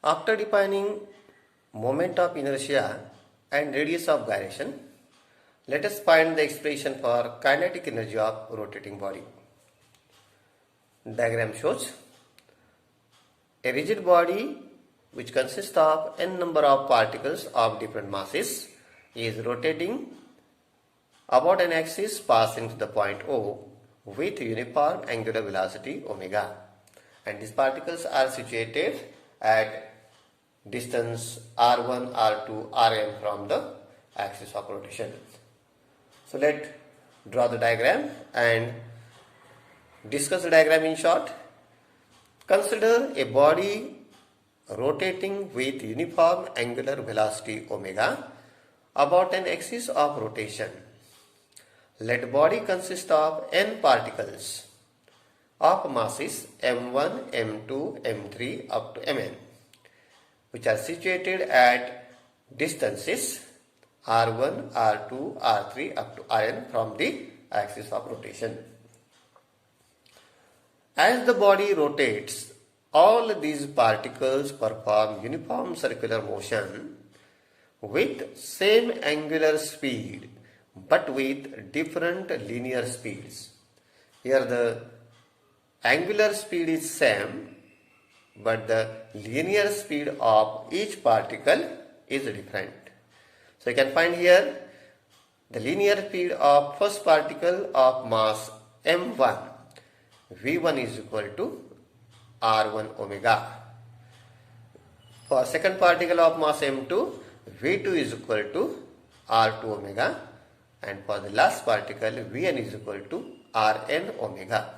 After defining moment of inertia and radius of gyration, let us find the expression for kinetic energy of rotating body. Diagram shows a rigid body which consists of n number of particles of different masses is rotating about an axis passing to the point O with uniform angular velocity omega, and these particles are situated at distance r1, r2, rm from the axis of rotation. So let's draw the diagram and discuss the diagram in short. Consider a body rotating with uniform angular velocity omega about an axis of rotation. Let body consist of n particles of masses m1, m2, m3 up to mn, which are situated at distances r1, r2, r3 up to rn from the axis of rotation. As the body rotates, all these particles perform uniform circular motion with same angular speed but with different linear speeds. Here the angular speed is same, but the linear speed of each particle is different. So you can find here the linear speed of first particle of mass m1, v1 is equal to r1 omega. For second particle of mass m2, v2 is equal to r2 omega, and for the last particle vn is equal to rn omega.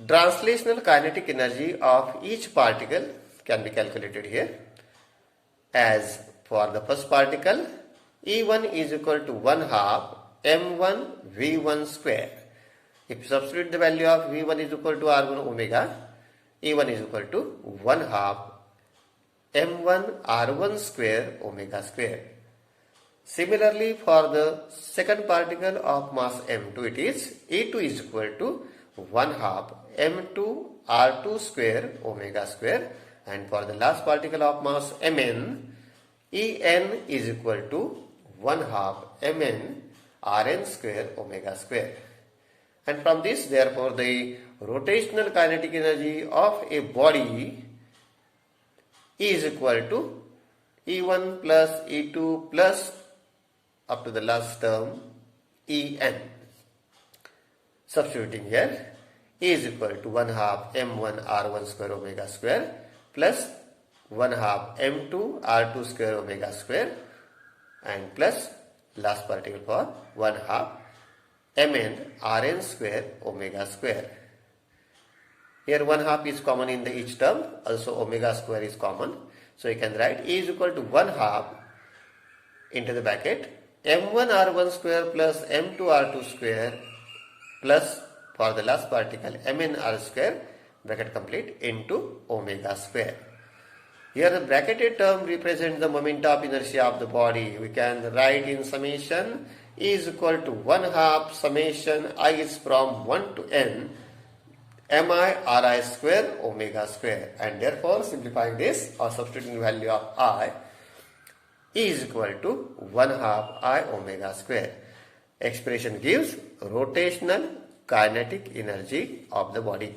Translational kinetic energy of each particle can be calculated here. As for the first particle, E1 is equal to 1 half m1 v1 square. If you substitute the value of v1 is equal to r1 omega, E1 is equal to 1 half m1 r1 square omega square. Similarly, for the second particle of mass m2, it is E2 is equal to 1 half m2 r2 square omega square, and for the last particle of mass mn, En is equal to 1 half mn rn square omega square. And from this, therefore, the rotational kinetic energy of a body is equal to E1 plus E2 plus up to the last term En. Substituting here, E is equal to 1 half m1 r1 square omega square plus 1 half m2 r2 square omega square, and plus last particle for 1 half mn rn square omega square. Here 1 half is common in the each term, also omega square is common. So you can write E is equal to 1 half into the bracket m1 r1 square plus m2 r2 square plus for the last particle mn r square bracket complete into omega square. Here the bracketed term represents the moment of inertia of the body. We can write in summation E is equal to 1 half summation I is from 1 to n mi ri square omega square, and therefore simplifying this or substituting the value of I, E is equal to 1 half I omega square. Expression gives rotational kinetic energy of the body.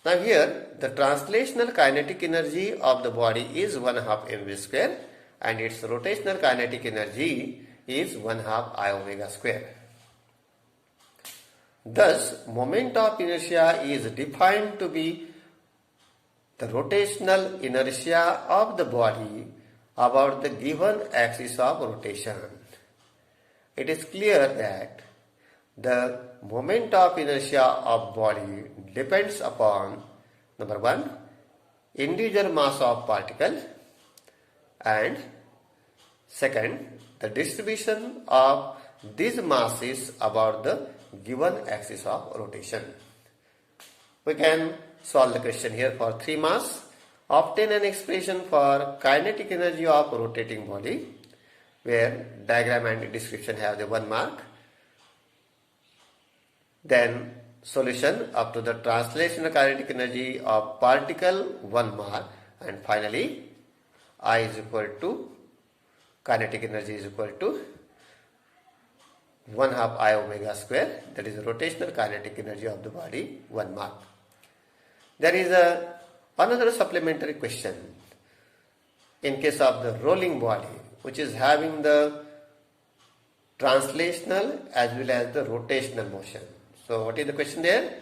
Now here the translational kinetic energy of the body is 1 half mv square, and its rotational kinetic energy is 1 half I omega square. Thus, moment of inertia is defined to be the rotational inertia of the body about the given axis of rotation. It is clear that the moment of inertia of body depends upon, number 1, individual mass of particle, and second, the distribution of these masses about the given axis of rotation. We can solve the question here for 3 mass. Obtain an expression for kinetic energy of rotating body, where diagram and description have the 1 mark. Then solution up to the translational kinetic energy of particle 1 mole, and finally I is equal to kinetic energy is equal to 1 half I omega square, that is the rotational kinetic energy of the body 1 mole. There is another supplementary question in case of the rolling body, which is having the translational as well as the rotational motion. So what is the question there?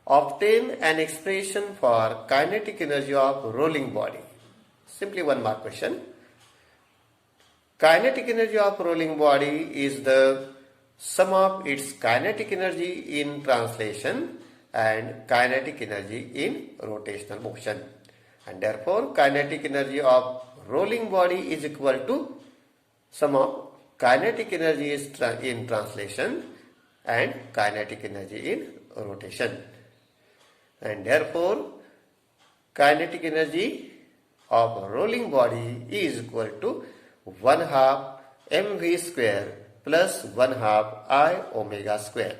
Obtain an expression for kinetic energy of rolling body. Simply 1 mark question. Kinetic energy of rolling body is the sum of its kinetic energy in translation and kinetic energy in rotational motion, and therefore kinetic energy of rolling body is equal to sum of kinetic energy in translation and kinetic energy in rotation, and therefore kinetic energy of a rolling body is equal to 1 half mv square plus 1 half I omega square.